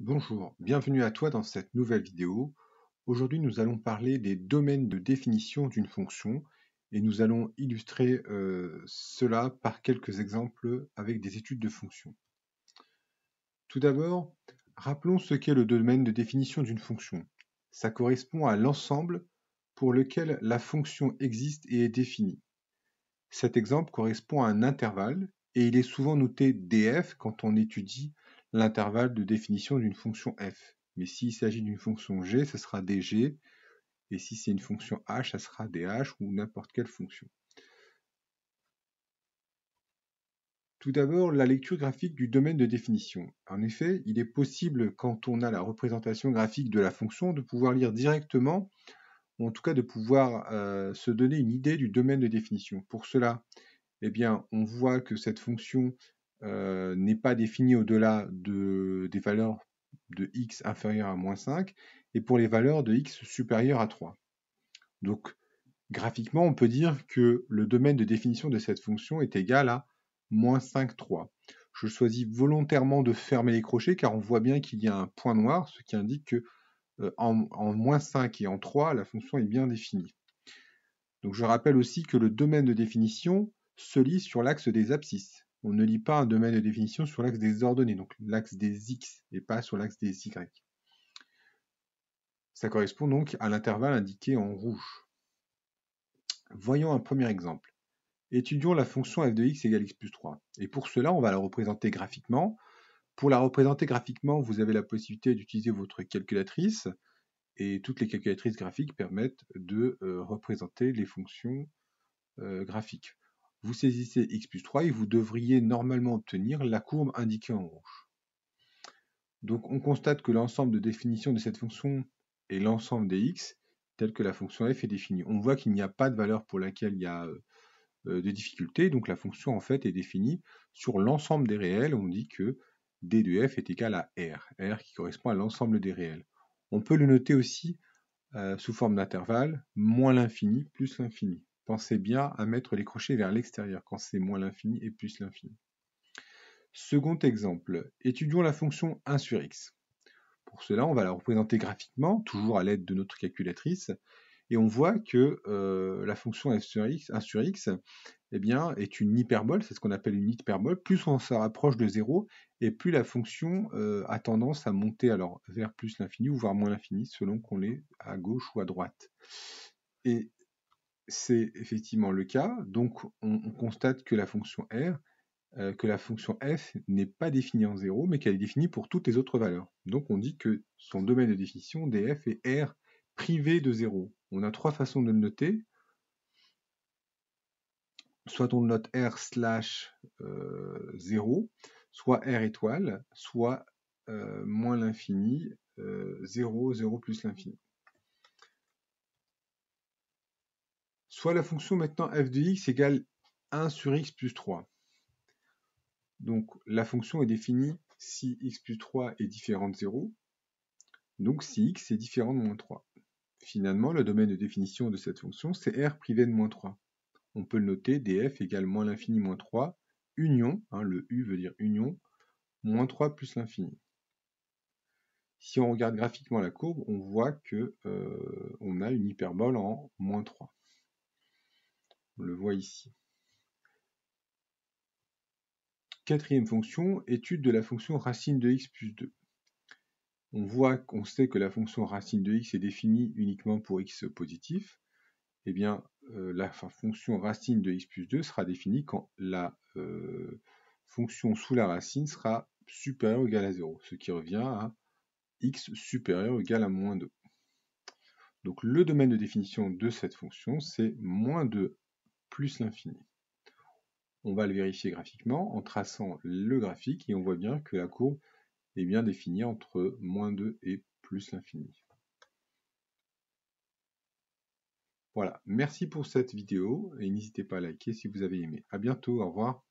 Bonjour, bienvenue à toi dans cette nouvelle vidéo. Aujourd'hui, nous allons parler des domaines de définition d'une fonction et nous allons illustrer cela par quelques exemples avec des études de fonctions. Tout d'abord, rappelons ce qu'est le domaine de définition d'une fonction. Ça correspond à l'ensemble pour lequel la fonction existe et est définie. Cet exemple correspond à un intervalle et il est souvent noté df quand on étudie l'intervalle de définition d'une fonction f. Mais s'il s'agit d'une fonction g, ce sera dg, et si c'est une fonction h, ça sera dh ou n'importe quelle fonction. Tout d'abord, la lecture graphique du domaine de définition. En effet, il est possible, quand on a la représentation graphique de la fonction, de pouvoir lire directement, ou en tout cas de pouvoir se donner une idée du domaine de définition. Pour cela, eh bien, on voit que cette fonction n'est pas définie au-delà des valeurs de x inférieures à moins 5 et pour les valeurs de x supérieures à 3. Donc, graphiquement, on peut dire que le domaine de définition de cette fonction est égal à moins 5, 3. Je choisis volontairement de fermer les crochets car on voit bien qu'il y a un point noir, ce qui indique que en moins 5 et en 3, la fonction est bien définie. Donc je rappelle aussi que le domaine de définition se lit sur l'axe des abscisses. On ne lit pas un domaine de définition sur l'axe des ordonnées, donc l'axe des x, et pas sur l'axe des y. Ça correspond donc à l'intervalle indiqué en rouge. Voyons un premier exemple. Étudions la fonction f de x égale x plus 3. Et pour cela, on va la représenter graphiquement. Pour la représenter graphiquement, vous avez la possibilité d'utiliser votre calculatrice, et toutes les calculatrices graphiques permettent de représenter les fonctions graphiques. Vous saisissez x plus 3 et vous devriez normalement obtenir la courbe indiquée en rouge. Donc on constate que l'ensemble de définition de cette fonction est l'ensemble des x tel que la fonction f est définie. On voit qu'il n'y a pas de valeur pour laquelle il y a de difficulté, donc la fonction en fait est définie sur l'ensemble des réels. On dit que d de f est égal à r qui correspond à l'ensemble des réels. On peut le noter aussi sous forme d'intervalle, moins l'infini plus l'infini. Pensez bien à mettre les crochets vers l'extérieur quand c'est moins l'infini et plus l'infini. Second exemple, étudions la fonction 1 sur x. Pour cela, on va la représenter graphiquement, toujours à l'aide de notre calculatrice, et on voit que la fonction f sur x, 1 sur x, eh bien, est une hyperbole, c'est ce qu'on appelle une hyperbole. Plus on se rapproche de 0, et plus la fonction a tendance à monter alors vers plus l'infini ou vers moins l'infini, selon qu'on est à gauche ou à droite. Et c'est effectivement le cas, donc on constate que la fonction r, que la fonction f n'est pas définie en 0, mais qu'elle est définie pour toutes les autres valeurs. Donc on dit que son domaine de définition, df, est r privé de 0. On a trois façons de le noter. Soit on le note r slash 0, soit r étoile, soit moins l'infini, 0, 0 plus l'infini. Soit la fonction maintenant f de x égale 1 sur x plus 3. Donc la fonction est définie si x plus 3 est différent de 0, donc si x est différent de moins 3. Finalement, le domaine de définition de cette fonction, c'est r privé de moins 3. On peut le noter, df égale moins l'infini moins 3, union, le u veut dire union, moins 3 plus l'infini. Si on regarde graphiquement la courbe, on voit que on a une hyperbole en moins 3. On le voit ici. Quatrième fonction, étude de la fonction racine de x plus 2. On sait que la fonction racine de x est définie uniquement pour x positif. Eh bien, la fonction racine de x plus 2 sera définie quand la fonction sous la racine sera supérieure ou égale à 0, ce qui revient à x supérieur ou égal à moins 2. Donc le domaine de définition de cette fonction, c'est moins 2 plus l'infini. On va le vérifier graphiquement en traçant le graphique et on voit bien que la courbe est bien définie entre moins 2 et plus l'infini. Voilà, merci pour cette vidéo et n'hésitez pas à liker si vous avez aimé. À bientôt, au revoir.